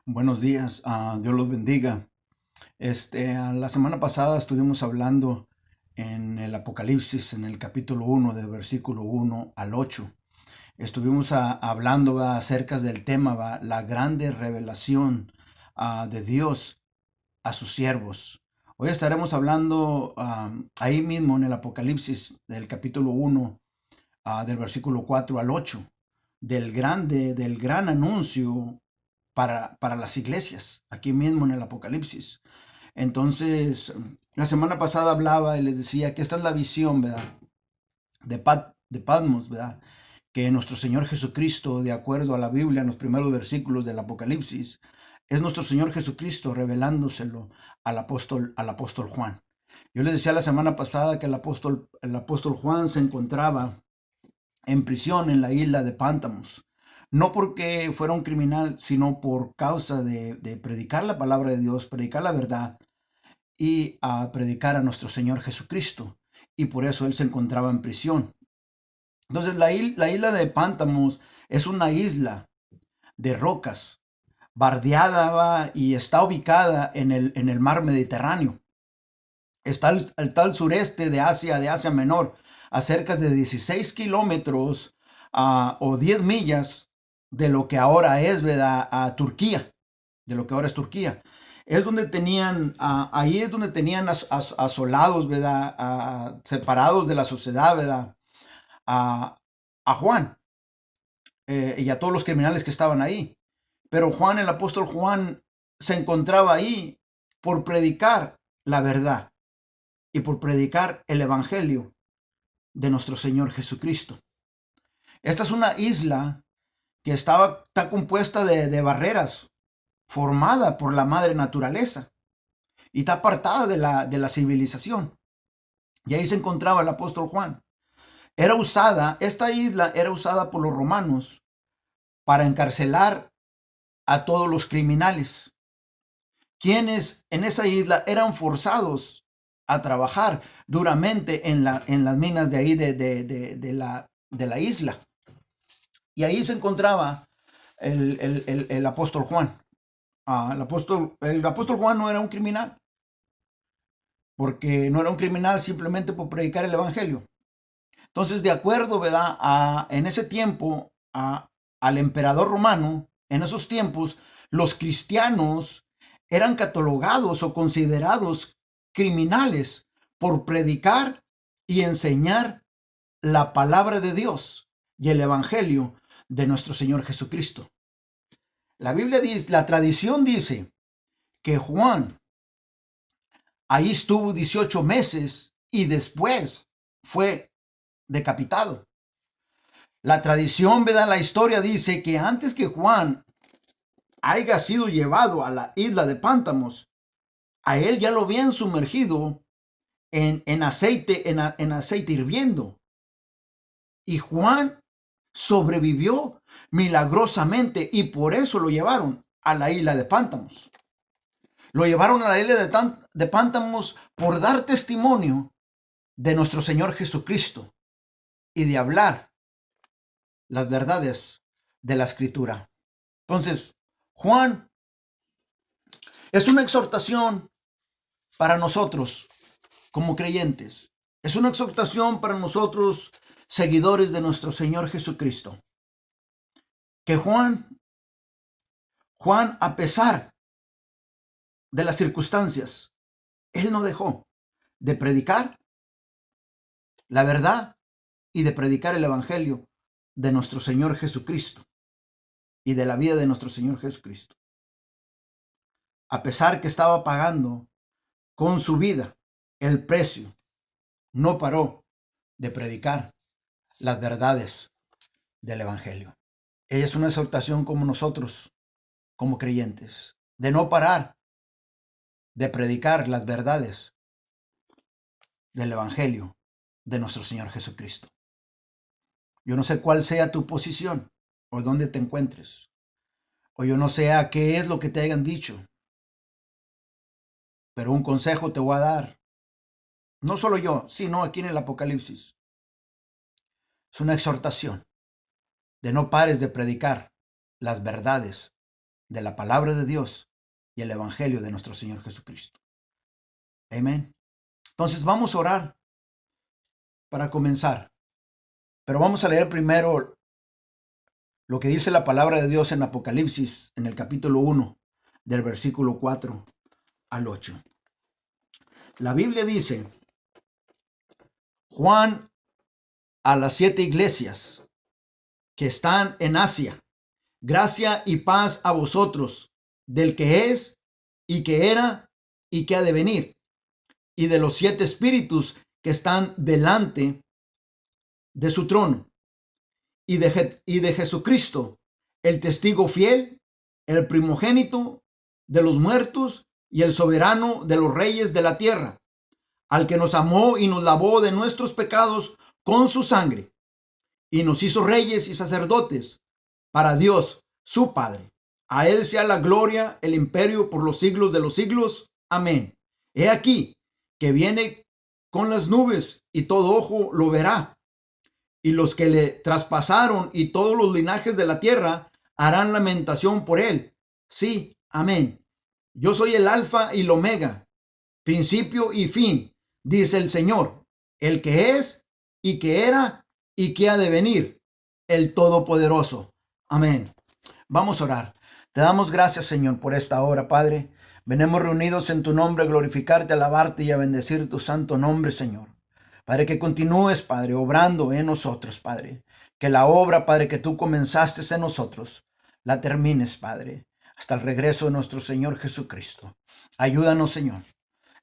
Buenos días, Dios los bendiga. La semana pasada estuvimos hablando en el Apocalipsis, en el capítulo 1, del versículo 1 al 8. Estuvimos hablando acerca del tema, la grande revelación de Dios a sus siervos. Hoy estaremos hablando ahí mismo en el Apocalipsis del capítulo 1, del versículo 4 al 8, del gran anuncio para las iglesias, aquí mismo en el Apocalipsis. Entonces, la semana pasada hablaba y les decía que esta es la visión, ¿verdad? De Patmos, ¿verdad? Que nuestro Señor Jesucristo, de acuerdo a la Biblia, en los primeros versículos del Apocalipsis, es nuestro Señor Jesucristo revelándoselo al apóstol Juan. Yo les decía la semana pasada que el apóstol Juan se encontraba en prisión en la isla de Pántamos, no porque fuera un criminal, sino por causa de predicar la palabra de Dios, predicar la verdad y a predicar a nuestro Señor Jesucristo. Y por eso él se encontraba en prisión. Entonces la isla de Pántamos es una isla de rocas, bardeada y está ubicada en el mar Mediterráneo. Está al sureste de Asia Menor, a cerca de 16 kilómetros o 10 millas de lo que ahora es, ¿verdad? A Turquía, de lo que ahora es Turquía. Es donde tenían, ahí es donde tenían asolados, ¿verdad? Separados de la sociedad, ¿verdad? A, a Juan y a todos los criminales que estaban ahí. Pero Juan, el apóstol Juan, se encontraba ahí por predicar la verdad y por predicar el Evangelio de nuestro Señor Jesucristo. Esta es una isla que está compuesta de barreras, formada por la madre naturaleza, y está apartada de la civilización. Y ahí se encontraba el apóstol Juan. Esta isla era usada por los romanos para encarcelar a todos los criminales, quienes en esa isla eran forzados a trabajar duramente en las minas de ahí de la isla. Y ahí se encontraba el apóstol Juan. El apóstol Juan no era un criminal, porque no era un criminal simplemente por predicar el evangelio. Entonces, de acuerdo, ¿verdad? En ese tiempo, al emperador romano, en esos tiempos, los cristianos eran catalogados o considerados criminales por predicar y enseñar la palabra de Dios y el evangelio de nuestro Señor Jesucristo. La Biblia dice, la tradición dice que Juan ahí estuvo 18 meses y después fue decapitado. La tradición, ¿verdad? La historia dice que antes que Juan haya sido llevado a la isla de Pántamos, a él ya lo habían sumergido en aceite hirviendo. Y Juan sobrevivió milagrosamente y por eso lo llevaron a la isla de Pántamos. Lo llevaron a la isla de Pántamos por dar testimonio de nuestro Señor Jesucristo y de hablar las verdades de la Escritura. Entonces, Juan es una exhortación para nosotros como creyentes. Es una exhortación para nosotros, seguidores de nuestro Señor Jesucristo. Que Juan, a pesar de las circunstancias, él no dejó de predicar la verdad y de predicar el evangelio de nuestro Señor Jesucristo y de la vida de nuestro Señor Jesucristo. A pesar que estaba pagando con su vida el precio, no paró de predicar las verdades del evangelio. Ella es una exhortación como nosotros, como creyentes, de no parar de predicar las verdades del evangelio de nuestro Señor Jesucristo. Yo no sé cuál sea tu posición o dónde te encuentres, o yo no sé a qué es lo que te hayan dicho, pero un consejo te voy a dar. No solo yo, sino aquí en el Apocalipsis. Es una exhortación de no pares de predicar las verdades de la palabra de Dios y el evangelio de nuestro Señor Jesucristo. Amén. Entonces vamos a orar para comenzar. Pero vamos a leer primero lo que dice la palabra de Dios en Apocalipsis, en el capítulo 1, del versículo 4 al 8. La Biblia dice: Juan, a las 7 iglesias que están en Asia, gracia y paz a vosotros, del que es, y que era, y que ha de venir, y de los 7 espíritus que están delante de su trono, y de Jesucristo, el testigo fiel, el primogénito de los muertos y el soberano de los reyes de la tierra, al que nos amó y nos lavó de nuestros pecados con su sangre, y nos hizo reyes y sacerdotes para Dios, su Padre. A él sea la gloria, el imperio por los siglos de los siglos. Amén. He aquí que viene con las nubes, y todo ojo lo verá, y los que le traspasaron y todos los linajes de la tierra harán lamentación por él. Sí, amén. Yo soy el alfa y el omega, principio y fin, dice el Señor, el que es, y que era, y que ha de venir, el Todopoderoso. Amén. Vamos a orar. Te damos gracias, Señor, por esta hora, Padre. Venimos reunidos en tu nombre a glorificarte, a alabarte y a bendecir tu santo nombre, Señor. Padre, que continúes, Padre, obrando en nosotros, Padre. Que la obra, Padre, que tú comenzaste en nosotros, la termines, Padre, hasta el regreso de nuestro Señor Jesucristo. Ayúdanos, Señor,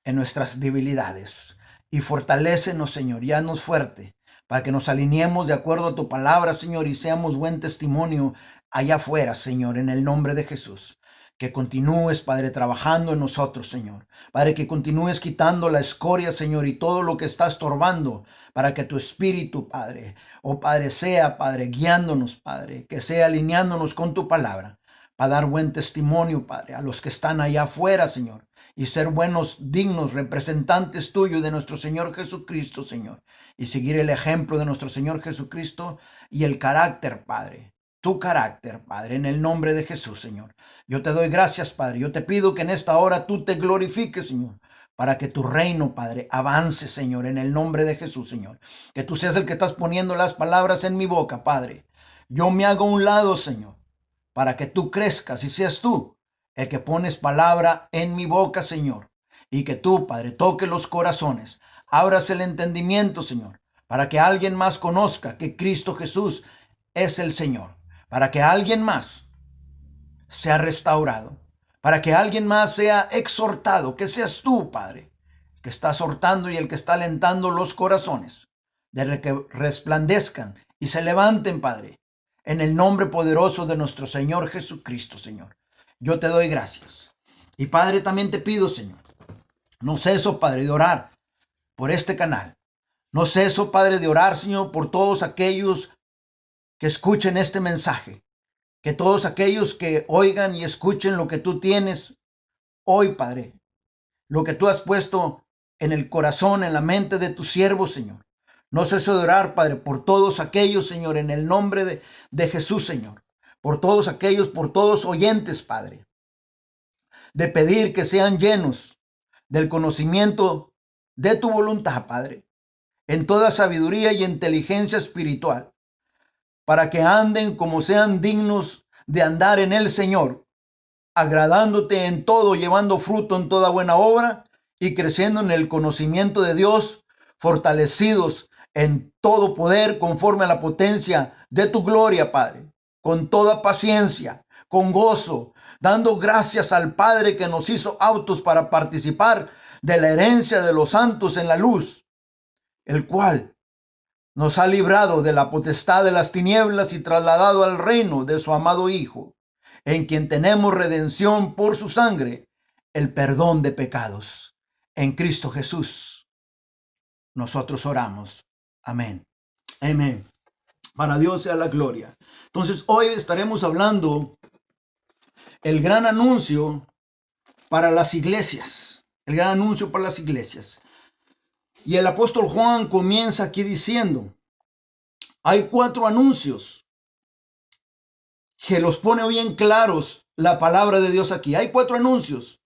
en nuestras debilidades, y fortalécenos, Señor, y haznos fuerte, para que nos alineemos de acuerdo a tu palabra, Señor, y seamos buen testimonio allá afuera, Señor, en el nombre de Jesús. Que continúes, Padre, trabajando en nosotros, Señor. Padre, que continúes quitando la escoria, Señor, y todo lo que está estorbando, para que tu espíritu, Padre, oh Padre, sea, Padre, guiándonos, Padre, que sea alineándonos con tu palabra, para dar buen testimonio, Padre, a los que están allá afuera, Señor, y ser buenos, dignos representantes tuyos de nuestro Señor Jesucristo, Señor, y seguir el ejemplo de nuestro Señor Jesucristo y el carácter, Padre, tu carácter, Padre, en el nombre de Jesús, Señor. Yo te doy gracias, Padre. Yo te pido que en esta hora tú te glorifiques, Señor, para que tu reino, Padre, avance, Señor, en el nombre de Jesús, Señor. Que tú seas el que estás poniendo las palabras en mi boca, Padre. Yo me hago a un lado, Señor, para que tú crezcas y seas tú el que pones palabra en mi boca, Señor. Y que tú, Padre, toque los corazones, abras el entendimiento, Señor, para que alguien más conozca que Cristo Jesús es el Señor. Para que alguien más sea restaurado, para que alguien más sea exhortado, que seas tú, Padre, el que está exhortando y el que está alentando los corazones, de que resplandezcan y se levanten, Padre, en el nombre poderoso de nuestro Señor Jesucristo, Señor. Yo te doy gracias. Y Padre, también te pido, Señor, no ceso, Padre, de orar por este canal. No ceso, Padre, de orar, Señor, por todos aquellos que escuchen este mensaje. Que todos aquellos que oigan y escuchen lo que tú tienes hoy, Padre, lo que tú has puesto en el corazón, en la mente de tus siervos, Señor. No ceso de orar, Padre, por todos aquellos, Señor, en el nombre de Jesús, Señor. Por todos aquellos, por todos oyentes, Padre. De pedir que sean llenos del conocimiento de tu voluntad, Padre, en toda sabiduría y inteligencia espiritual, para que anden como sean dignos de andar en el Señor, agradándote en todo, llevando fruto en toda buena obra y creciendo en el conocimiento de Dios, fortalecidos en todo poder conforme a la potencia de tu gloria, Padre, con toda paciencia, con gozo, dando gracias al Padre que nos hizo aptos para participar de la herencia de los santos en la luz, el cual nos ha librado de la potestad de las tinieblas y trasladado al reino de su amado Hijo, en quien tenemos redención por su sangre, el perdón de pecados. En Cristo Jesús, nosotros oramos. Amén. Amén. Para Dios sea la gloria. Entonces, hoy estaremos hablando el gran anuncio para las iglesias. El gran anuncio para las iglesias. Y el apóstol Juan comienza aquí diciendo, hay 4 anuncios que los pone bien claros la palabra de Dios aquí. Hay 4 anuncios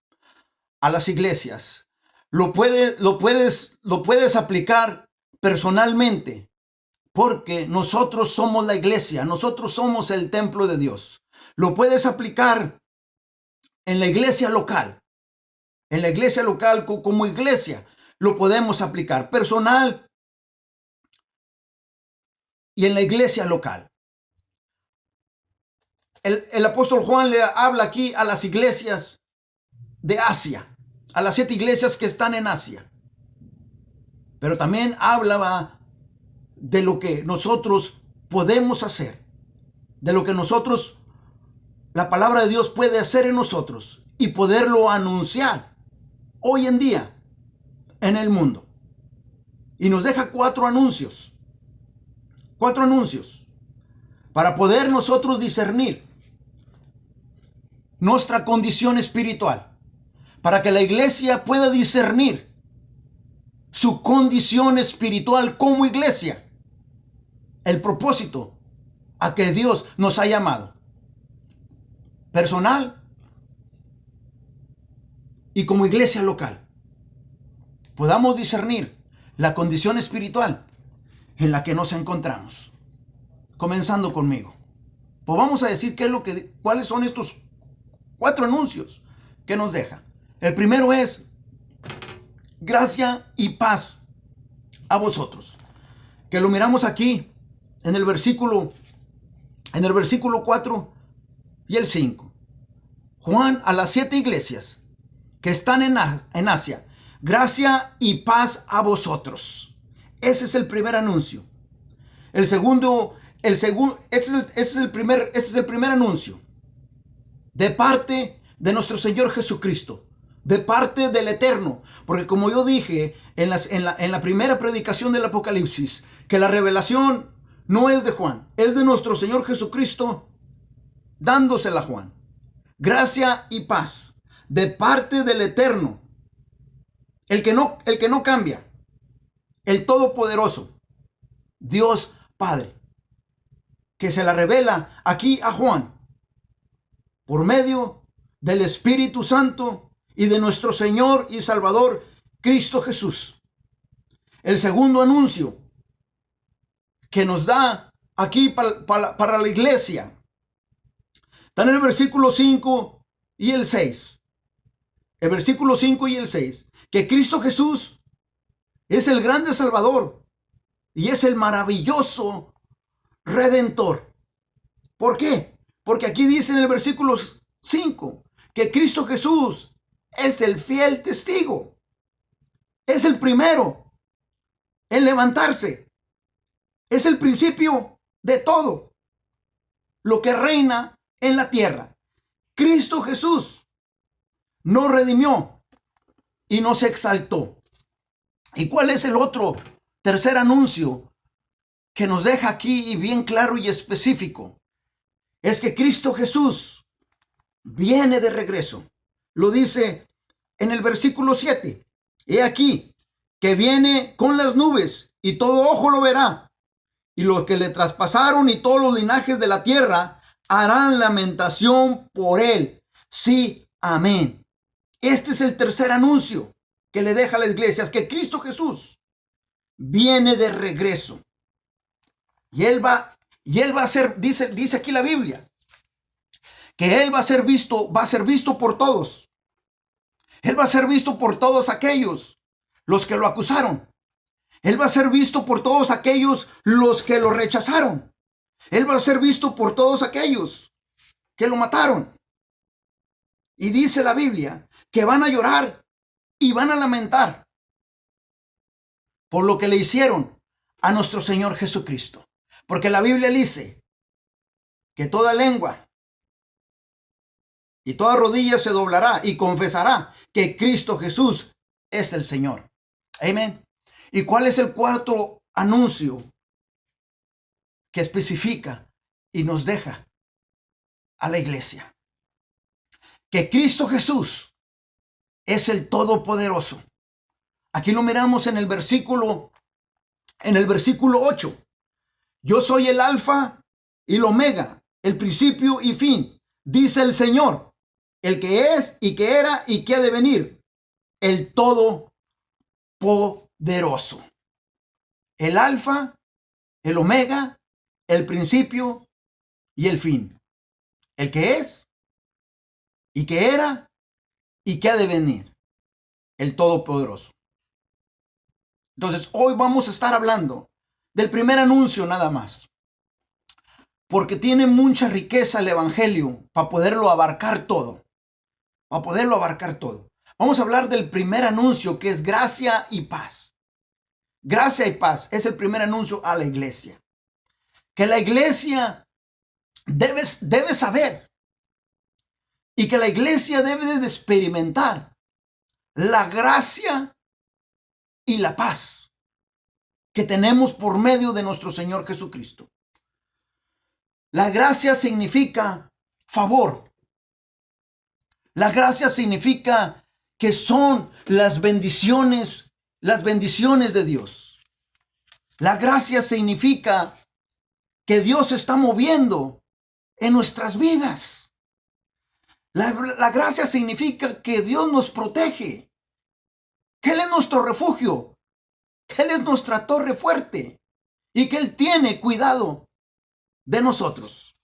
a las iglesias. Lo puedes aplicar personalmente, porque nosotros somos la iglesia, nosotros somos el templo de Dios. Lo puedes aplicar en la iglesia local. En la iglesia local, como iglesia, lo podemos aplicar personal y en la iglesia local. El apóstol Juan le habla aquí a las iglesias de Asia, a las 7 iglesias que están en Asia. Pero también hablaba de lo que nosotros podemos hacer, de lo que nosotros, la palabra de Dios puede hacer en nosotros y poderlo anunciar hoy en día en el mundo. Y nos deja 4 anuncios. 4 anuncios para poder nosotros discernir nuestra condición espiritual, para que la iglesia pueda discernir su condición espiritual como iglesia, el propósito a que Dios nos ha llamado, personal y como iglesia local. Podamos discernir la condición espiritual en la que nos encontramos. Comenzando conmigo. Pues vamos a decir cuáles son estos 4 anuncios que nos deja. El primero es: gracia y paz a vosotros. Que lo miramos aquí en el versículo 4 y el 5. Juan a las 7 iglesias que están en Asia. Gracia y paz a vosotros. Ese es el primer anuncio. Este es el primer anuncio de parte de nuestro Señor Jesucristo, de parte del Eterno, porque como yo dije en la primera predicación del Apocalipsis, que la revelación no es de Juan, es de nuestro Señor Jesucristo dándosela a Juan. Gracia y paz de parte del Eterno, el que no cambia, el Todopoderoso, Dios Padre, que se la revela aquí a Juan por medio del Espíritu Santo y de nuestro Señor y Salvador Cristo Jesús. El segundo anuncio que nos da aquí para la iglesia está en el versículo 5 y el 6. El versículo 5 y el 6. Que Cristo Jesús es el grande Salvador y es el maravilloso Redentor. ¿Por qué? Porque aquí dice en el versículo 5 que Cristo Jesús es el fiel testigo. Es el primero en levantarse. Es el principio de todo lo que reina en la tierra. Cristo Jesús nos redimió y nos exaltó. ¿Y cuál es el tercer anuncio que nos deja aquí bien claro y específico? Es que Cristo Jesús viene de regreso. Lo dice en el versículo 7. He aquí que viene con las nubes y todo ojo lo verá. Y los que le traspasaron y todos los linajes de la tierra harán lamentación por él. Sí, amén. Este es el tercer anuncio que le deja a las iglesias, que Cristo Jesús viene de regreso. Y él va a ser, dice aquí la Biblia, que él va a ser visto por todos. Él va a ser visto por todos aquellos los que lo acusaron. Él va a ser visto por todos aquellos los que lo rechazaron. Él va a ser visto por todos aquellos que lo mataron. Y dice la Biblia que van a llorar y van a lamentar por lo que le hicieron a nuestro Señor Jesucristo. Porque la Biblia dice que toda lengua y toda rodilla se doblará y confesará que Cristo Jesús es el Señor. Amén. ¿Y cuál es el cuarto anuncio que especifica y nos deja a la iglesia? Que Cristo Jesús es el Todopoderoso. Aquí lo miramos en el versículo 8. Yo soy el Alfa y el Omega, el principio y fin, dice el Señor, el que es y que era y que ha de venir, el Todopoderoso, el Alfa, el Omega, el principio y el fin, el que es y que era y que ha de venir, el Todopoderoso. Entonces, hoy vamos a estar hablando del primer anuncio nada más, porque tiene mucha riqueza el Evangelio para poderlo abarcar todo, Vamos a hablar del primer anuncio, que es gracia y paz. Gracia y paz es el primer anuncio a la iglesia. Que la iglesia debe saber y que la iglesia debe de experimentar la gracia y la paz que tenemos por medio de nuestro Señor Jesucristo. La gracia significa favor. La gracia significa que son las bendiciones de Dios. La gracia significa que Dios se está moviendo en nuestras vidas. La gracia significa que Dios nos protege, que Él es nuestro refugio, que Él es nuestra torre fuerte y que Él tiene cuidado de nosotros.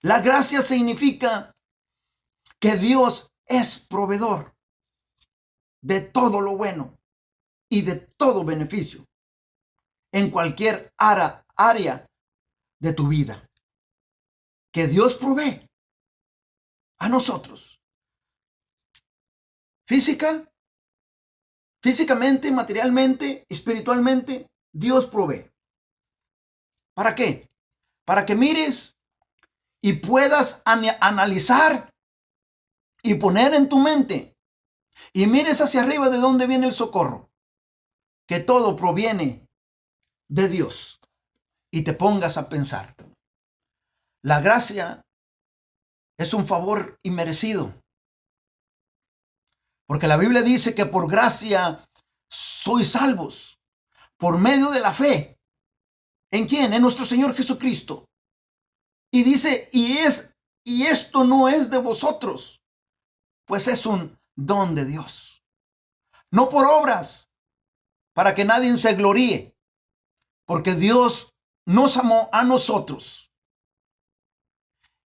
La gracia significa que Dios es proveedor de todo lo bueno y de todo beneficio en cualquier área de tu vida. Que Dios provee a nosotros. Físicamente, materialmente, espiritualmente, Dios provee. ¿Para qué? Para que mires y puedas analizar y poner en tu mente y mires hacia arriba de dónde viene el socorro. Que todo proviene de Dios y te pongas a pensar. La gracia es un favor inmerecido. Porque la Biblia dice que por gracia sois salvos por medio de la fe. ¿En quién? En nuestro Señor Jesucristo. Y dice, y esto no es de vosotros, pues es un don de Dios. No por obras, para que nadie se gloríe, porque Dios nos amó a nosotros.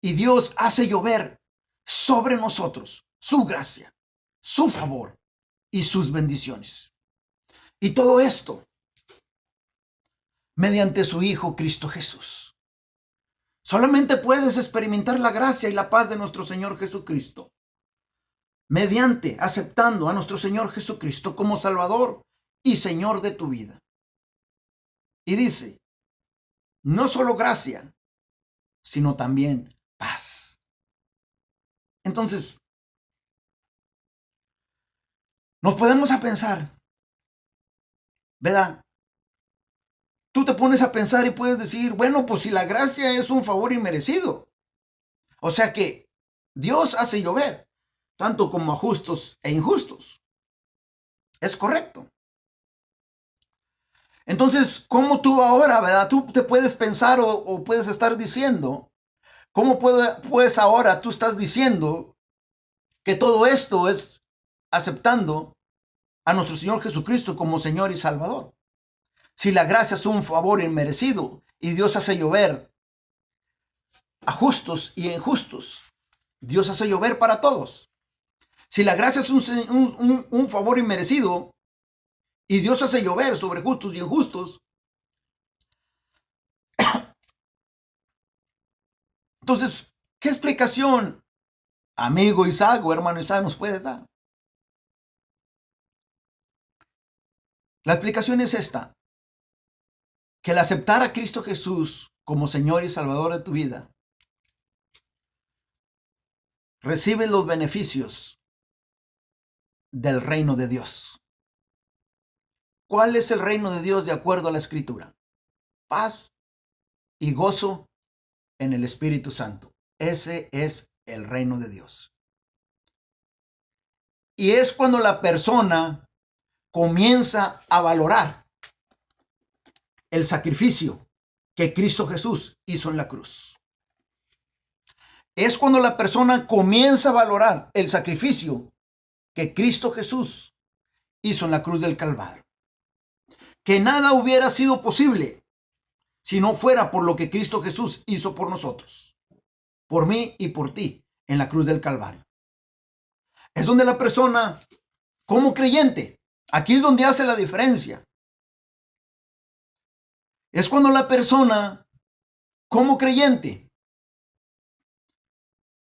Y Dios hace llover sobre nosotros su gracia, su favor y sus bendiciones. Y todo esto mediante su Hijo Cristo Jesús. Solamente puedes experimentar la gracia y la paz de nuestro Señor Jesucristo mediante aceptando a nuestro Señor Jesucristo como Salvador y Señor de tu vida. Y dice, no solo gracia, sino también paz. Entonces, nos podemos a pensar, ¿verdad? Tú te pones a pensar y puedes decir, bueno, pues si la gracia es un favor inmerecido, o sea que Dios hace llover, tanto como a justos e injustos. Es correcto. Entonces, ¿cómo tú ahora, verdad? Tú te puedes pensar o puedes estar diciendo, ¿cómo pues ahora tú estás diciendo que todo esto es aceptando a nuestro Señor Jesucristo como Señor y Salvador? Si la gracia es un favor inmerecido y Dios hace llover a justos y injustos, Dios hace llover para todos. Si la gracia es un favor inmerecido y Dios hace llover sobre justos y injustos, entonces, ¿qué explicación, amigo Isaac o hermano Isaac, nos puedes dar? La explicación es esta, que el aceptar a Cristo Jesús como Señor y Salvador de tu vida, recibe los beneficios del reino de Dios. ¿Cuál es el reino de Dios de acuerdo a la Escritura? Paz y gozo en el Espíritu Santo. Ese es el reino de Dios. Y es cuando la persona comienza a valorar el sacrificio que Cristo Jesús hizo en la cruz. es cuando la persona comienza a valorar el sacrificio que Cristo Jesús hizo en la cruz del Calvario. Que nada hubiera sido posible si no fuera por lo que Cristo Jesús hizo por nosotros, por mí y por ti, en la cruz del Calvario. Es donde la persona, como creyente, aquí es donde hace la diferencia. Es cuando la persona, como creyente,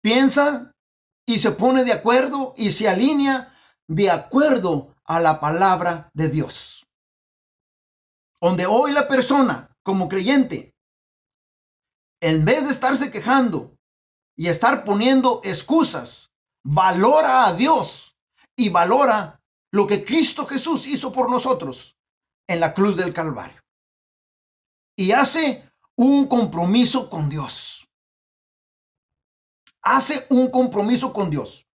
piensa y se pone de acuerdo y se alinea de acuerdo a la palabra de Dios. Donde hoy la persona, como creyente, en vez de estarse quejando y estar poniendo excusas, valora a Dios y valora lo que Cristo Jesús hizo por nosotros en la cruz del Calvario. Y hace un compromiso con Dios. Hace un compromiso con Dios.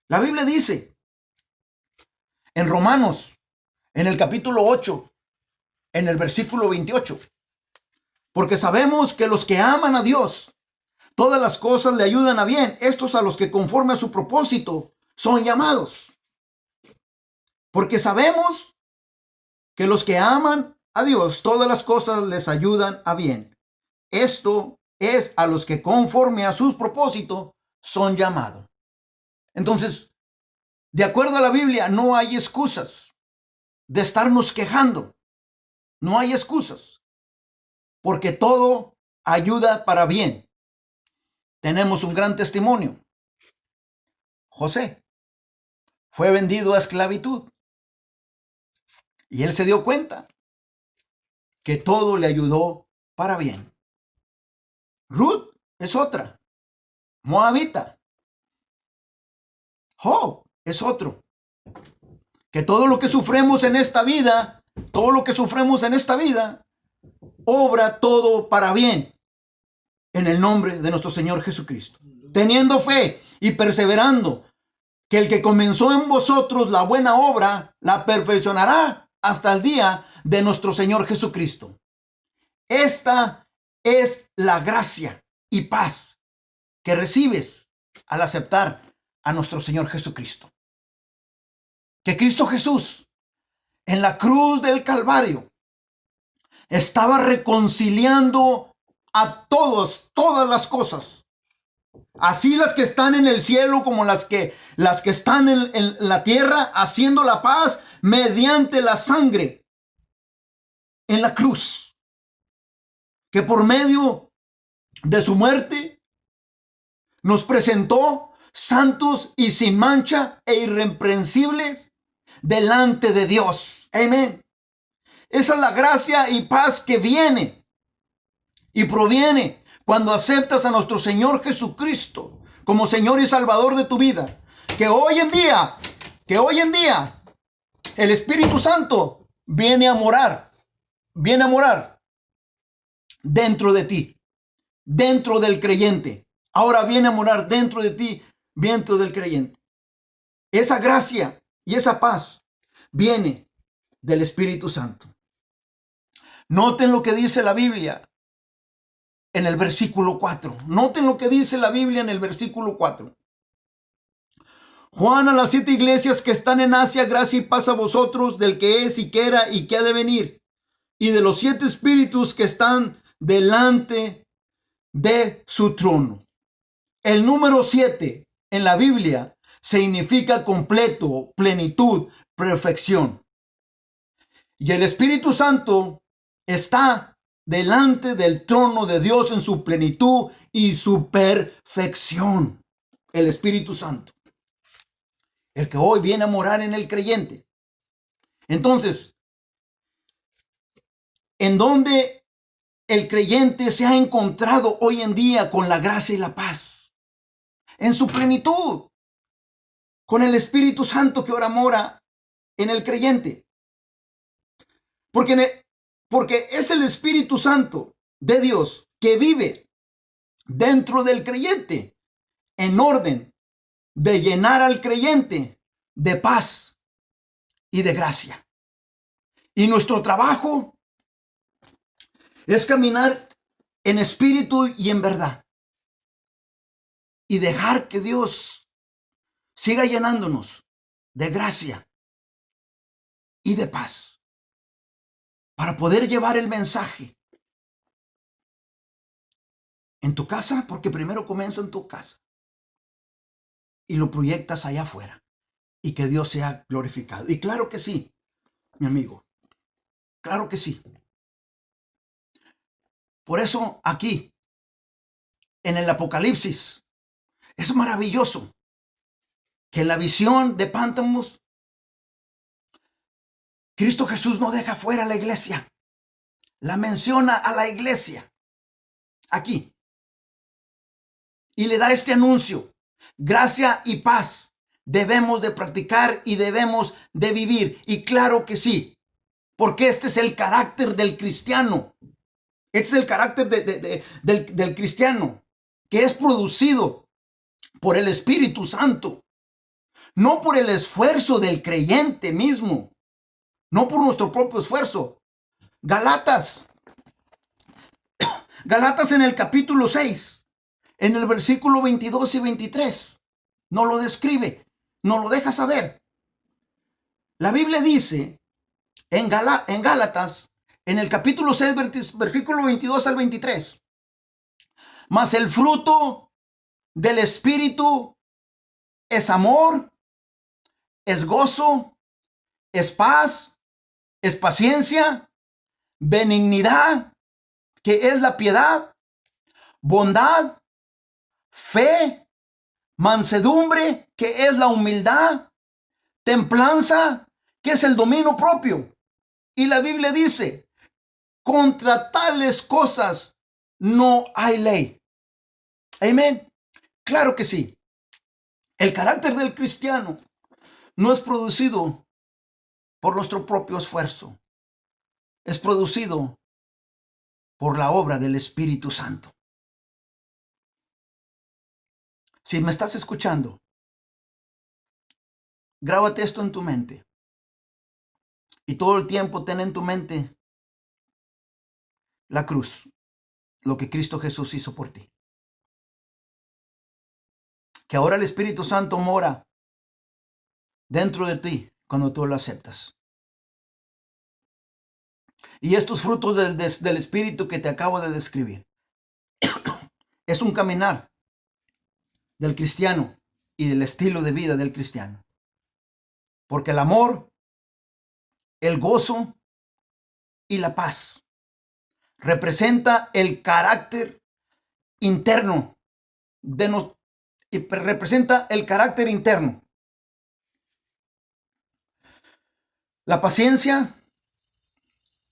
La Biblia dice en Romanos, en el capítulo 8, en el versículo 28, porque sabemos que los que aman a Dios, todas las cosas le ayudan a bien, estos a los que conforme a su propósito son llamados. Porque sabemos que los que aman a Dios, todas las cosas les ayudan a bien. Esto es a los que conforme a sus propósitos son llamados. Entonces, de acuerdo a la Biblia, no hay excusas de estarnos quejando. No hay excusas, porque todo ayuda para bien. Tenemos un gran testimonio. José fue vendido a esclavitud y él se dio cuenta que todo le ayudó para bien. Ruth es otra, moabita. Job es otro. Que todo lo que sufrimos en esta vida, obra todo para bien en el nombre de nuestro Señor Jesucristo. Teniendo fe y perseverando, que el que comenzó en vosotros la buena obra, la perfeccionará hasta el día de nuestro Señor Jesucristo. Esta es la gracia y paz que recibes al aceptar a nuestro Señor Jesucristo. Que Cristo Jesús en la cruz del Calvario estaba reconciliando a todas las cosas, así las que están en el cielo como las que están en la tierra, haciendo la paz mediante la sangre en la cruz, que por medio de su muerte nos presentó santos y sin mancha e irreprensibles delante de Dios. Amén. Esa es la gracia y paz que viene y proviene cuando aceptas a nuestro Señor Jesucristo como Señor y Salvador de tu vida. Que hoy en día el Espíritu Santo viene a morar dentro de ti, dentro del creyente. Ahora viene a morar dentro de ti, dentro del creyente. Esa gracia y esa paz viene del Espíritu Santo. Noten lo que dice la Biblia en el versículo 4. Noten lo que dice la Biblia en el versículo 4. Juan, a las 7 iglesias que están en Asia, gracia y paz a vosotros, del que es y que era y que ha de venir, y de los 7 espíritus que están delante de su trono. El número 7 en la Biblia significa completo, plenitud, perfección. Y el Espíritu Santo está delante del trono de Dios en su plenitud y su perfección. El Espíritu Santo, el que hoy viene a morar en el creyente. Entonces, en donde el creyente se ha encontrado hoy en día con la gracia y la paz, en su plenitud, con el Espíritu Santo que ahora mora en el creyente. Porque es el Espíritu Santo de Dios que vive dentro del creyente en orden de llenar al creyente de paz y de gracia. Y nuestro trabajo es caminar en espíritu y en verdad. y dejar que Dios siga llenándonos de gracia y de paz para poder llevar el mensaje en tu casa, porque primero comienza en tu casa y lo proyectas allá afuera y que Dios sea glorificado. Y claro que sí, mi amigo, claro que sí. Por eso aquí, en el Apocalipsis, es maravilloso que en la visión de Pántamos, Cristo Jesús no deja fuera a la iglesia, la menciona a la iglesia aquí y le da este anuncio: gracia y paz debemos de practicar y debemos de vivir. Y claro que sí, porque este es el carácter del cristiano. Este es el carácter del cristiano, que es producido por el Espíritu Santo, no por el esfuerzo del creyente mismo, no por nuestro propio esfuerzo. Galatas en el capítulo 6, en el versículo 22 y 23, nos lo describe, nos lo deja saber. La Biblia dice en Gálatas, en el capítulo 6, versículo 22 al 23, mas el fruto del Espíritu es amor, es gozo, es paz, es paciencia, benignidad, que es la piedad, bondad, fe, mansedumbre, que es la humildad, templanza, que es el dominio propio. Y la Biblia dice: contra tales cosas no hay ley. Amén. Claro que sí. El carácter del cristiano no es producido por nuestro propio esfuerzo. Es producido por la obra del Espíritu Santo. Si me estás escuchando, grábate esto en tu mente. Y todo el tiempo ten en tu mente la cruz, lo que Cristo Jesús hizo por ti. Que ahora el Espíritu Santo mora dentro de ti cuando tú lo aceptas. Y estos frutos del Espíritu que te acabo de describir es un caminar del cristiano y del estilo de vida del cristiano. Porque el amor, el gozo y la paz representa el carácter interno de nosotros, y representa el carácter interno. La paciencia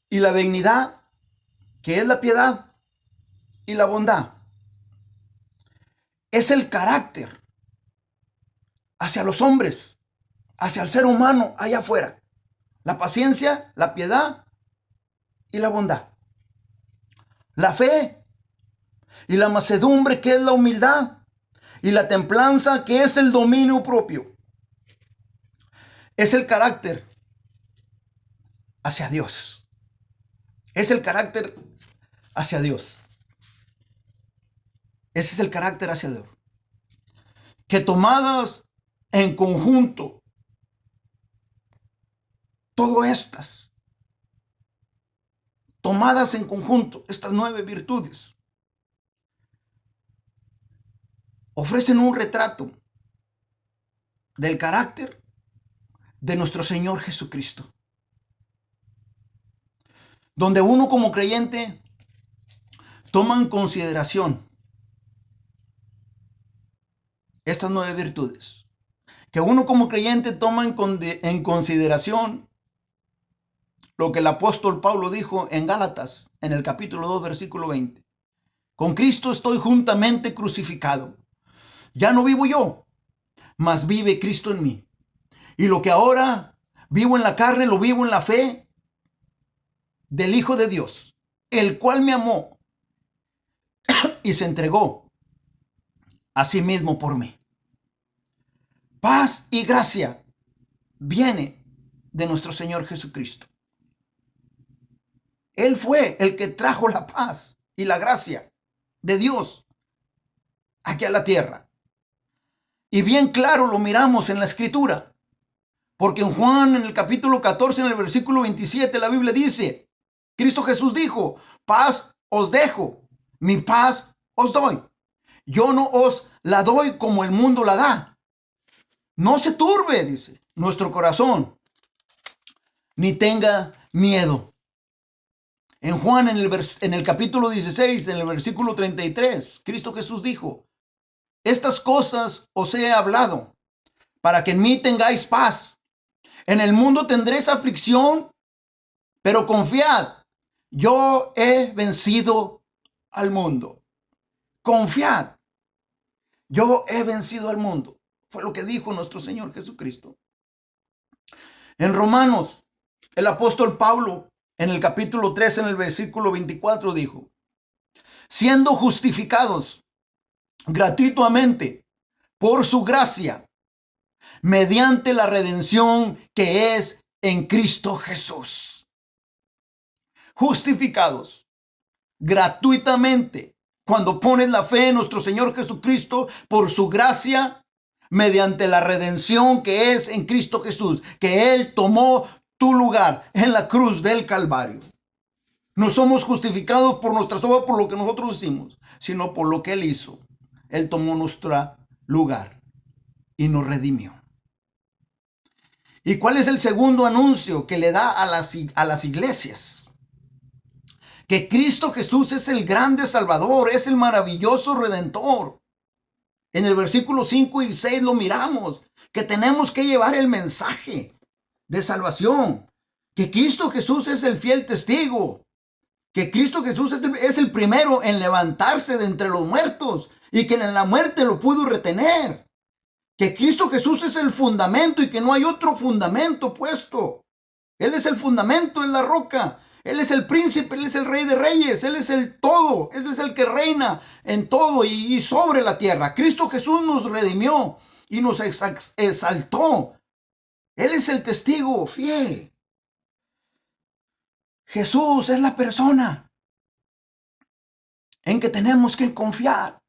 y la benignidad, que es la piedad y la bondad, es el carácter hacia los hombres, hacia el ser humano allá afuera. La paciencia, la piedad y la bondad. La fe y la mansedumbre, que es la humildad, y la templanza, que es el dominio propio. Es el carácter hacia Dios. Es el carácter hacia Dios. Ese es el carácter hacia Dios. Que tomadas en conjunto, todas estas, tomadas en conjunto, estas 9 virtudes, ofrecen un retrato del carácter de nuestro Señor Jesucristo. Donde uno como creyente toma en consideración estas 9 virtudes. Que uno como creyente toma en consideración lo que el apóstol Pablo dijo en Gálatas, en el capítulo 2, versículo 20. Con Cristo estoy juntamente crucificado. Ya no vivo yo, mas vive Cristo en mí. Y lo que ahora vivo en la carne, lo vivo en la fe del Hijo de Dios, el cual me amó y se entregó a sí mismo por mí. Paz y gracia viene de nuestro Señor Jesucristo. Él fue el que trajo la paz y la gracia de Dios aquí a la tierra. Y bien claro lo miramos en la Escritura. Porque en Juan, en el capítulo 14, en el versículo 27, la Biblia dice, Cristo Jesús dijo, paz os dejo, mi paz os doy. Yo no os la doy como el mundo la da. No se turbe, dice, nuestro corazón, ni tenga miedo. En Juan, en el capítulo 16, en el versículo 33, Cristo Jesús dijo, estas cosas os he hablado, para que en mí tengáis paz. En el mundo tendréis aflicción, pero confiad, yo he vencido al mundo. Confiad, yo he vencido al mundo. Fue lo que dijo nuestro Señor Jesucristo. En Romanos, el apóstol Pablo, en el capítulo 3, en el versículo 24, dijo, siendo justificados gratuitamente por su gracia, mediante la redención que es en Cristo Jesús. Justificados gratuitamente cuando pones la fe en nuestro Señor Jesucristo por su gracia, mediante la redención que es en Cristo Jesús, que Él tomó tu lugar en la cruz del Calvario. No somos justificados por nuestras obras, por lo que nosotros hicimos, sino por lo que Él hizo. Él tomó nuestro lugar y nos redimió. ¿Y cuál es el segundo anuncio que le da a las iglesias? Que Cristo Jesús es el grande Salvador, es el maravilloso Redentor. En el versículo 5 y 6 lo miramos, que tenemos que llevar el mensaje de salvación, que Cristo Jesús es el fiel testigo, que Cristo Jesús es el primero en levantarse de entre los muertos y que en la muerte lo pudo retener. Que Cristo Jesús es el fundamento y que no hay otro fundamento puesto. Él es el fundamento, es la roca. Él es el príncipe, Él es el rey de reyes. Él es el todo. Él es el que reina en todo y sobre la tierra. Cristo Jesús nos redimió y nos exaltó. Él es el testigo fiel. Jesús es la persona en que tenemos que confiar.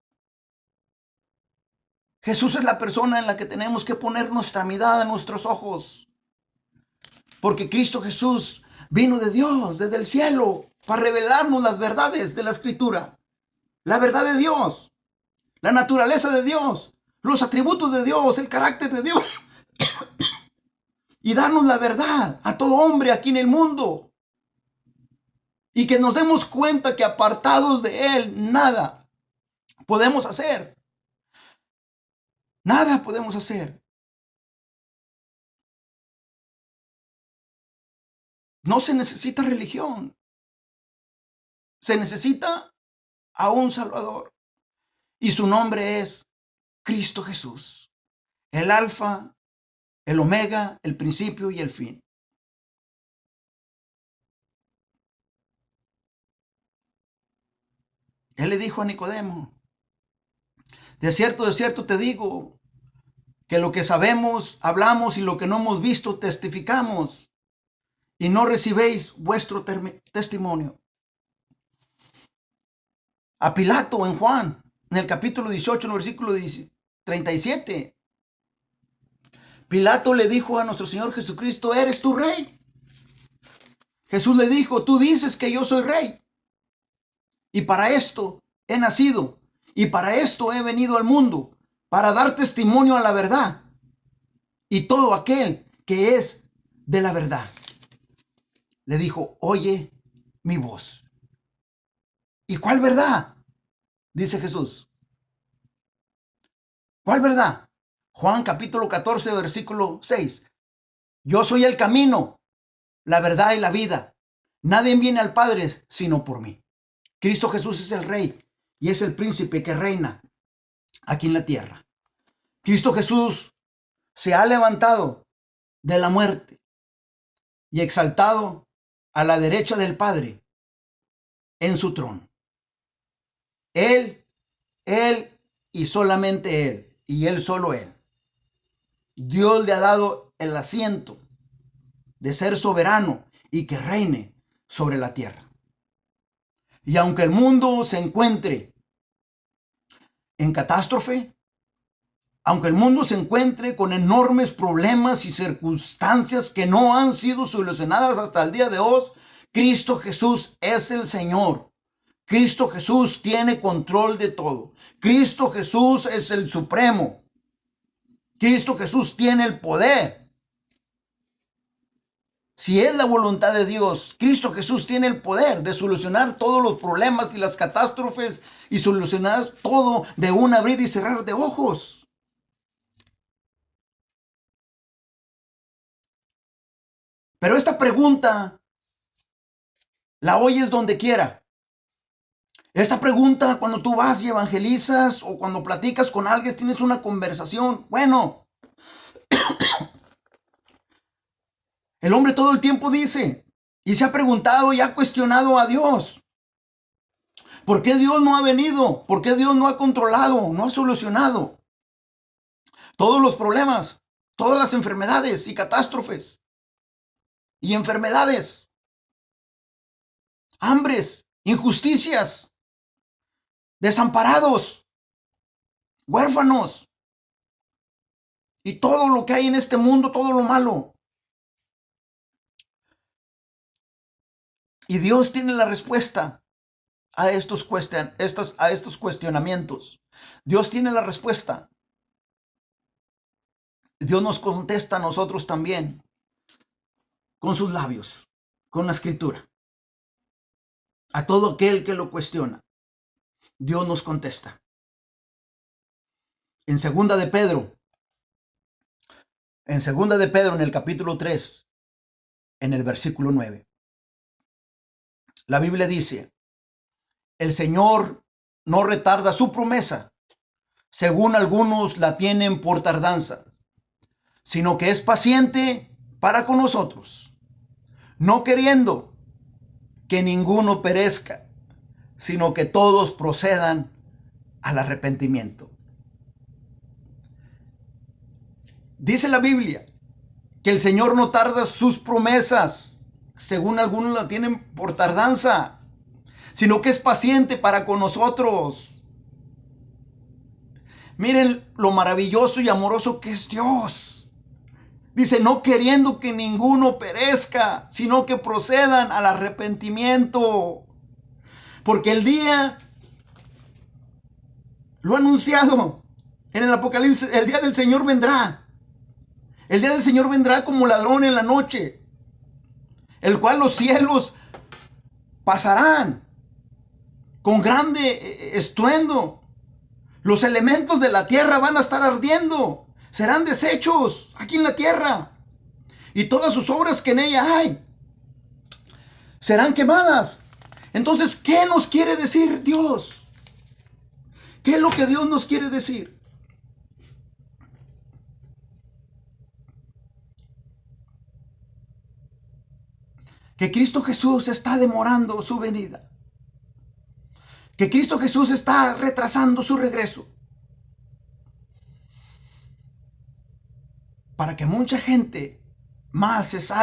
Jesús es la persona en la que tenemos que poner nuestra mirada, nuestros ojos. Porque Cristo Jesús vino de Dios, desde el cielo, para revelarnos las verdades de la Escritura. La verdad de Dios, la naturaleza de Dios, los atributos de Dios, el carácter de Dios. Y darnos la verdad a todo hombre aquí en el mundo. Y que nos demos cuenta que apartados de Él, nada podemos hacer. Nada podemos hacer. No se necesita religión. Se necesita a un Salvador. Y su nombre es Cristo Jesús. El Alfa, el Omega, el principio y el fin. Él le dijo a Nicodemo, de cierto te digo, que lo que sabemos, hablamos y lo que no hemos visto, testificamos. Y no recibéis vuestro testimonio. A Pilato en Juan, en el capítulo 18, en el versículo 37. Pilato le dijo a nuestro Señor Jesucristo, ¿eres tu rey? Jesús le dijo, tú dices que yo soy rey. Y para esto he nacido. Y para esto he venido al mundo. Para dar testimonio a la verdad. Y todo aquel que es de la verdad. Le dijo, oye mi voz. ¿Y cuál verdad? Dice Jesús. ¿Cuál verdad? Juan capítulo 14, versículo 6. Yo soy el camino, la verdad y la vida. Nadie viene al Padre sino por mí. Cristo Jesús es el Rey y es el príncipe que reina aquí en la tierra. Cristo Jesús se ha levantado de la muerte y exaltado a la derecha del Padre en su trono. Él y solamente Él, y Él solo Él. Dios le ha dado el asiento de ser soberano y que reine sobre la tierra. Y aunque el mundo se encuentre en catástrofe, Aunque el mundo se encuentre con enormes problemas y circunstancias que no han sido solucionadas hasta el día de hoy, Cristo Jesús es el Señor. Cristo Jesús tiene control de todo. Cristo Jesús es el Supremo. Cristo Jesús tiene el poder. Si es la voluntad de Dios, Cristo Jesús tiene el poder de solucionar todos los problemas y las catástrofes y solucionar todo de un abrir y cerrar de ojos. Pero esta pregunta la oyes donde quiera. Esta pregunta cuando tú vas y evangelizas o cuando platicas con alguien, tienes una conversación. Bueno, el hombre todo el tiempo dice y se ha preguntado y ha cuestionado a Dios. ¿Por qué Dios no ha venido? ¿Por qué Dios no ha controlado, no ha solucionado todos los problemas, todas las enfermedades y catástrofes y enfermedades, hambres, injusticias, desamparados, huérfanos y todo lo que hay en este mundo, todo lo malo? Y Dios tiene la respuesta a estos cuestionamientos. Dios tiene la respuesta. Dios nos contesta a nosotros también con sus labios, con la escritura. A todo aquel que lo cuestiona, Dios nos contesta. En segunda de Pedro, en el capítulo 3, en el versículo 9. La Biblia dice: el Señor no retarda su promesa, según algunos la tienen por tardanza, sino que es paciente para con nosotros, no queriendo que ninguno perezca, sino que todos procedan al arrepentimiento. Dice la Biblia que el Señor no tarda sus promesas, según algunos la tienen por tardanza, sino que es paciente para con nosotros. Miren lo maravilloso y amoroso que es Dios. Dice, no queriendo que ninguno perezca, sino que procedan al arrepentimiento. Porque el día, lo ha anunciado en el Apocalipsis, el día del Señor vendrá. El día del Señor vendrá como ladrón en la noche, el cual los cielos pasarán con grande estruendo. Los elementos de la tierra van a estar ardiendo, serán deshechos aquí en la tierra, y todas sus obras que en ella hay serán quemadas. Entonces, ¿qué nos quiere decir Dios? ¿Qué es lo que Dios nos quiere decir? Que Cristo Jesús está demorando su venida. Que Cristo Jesús está retrasando su regreso. Para que mucha gente más se salve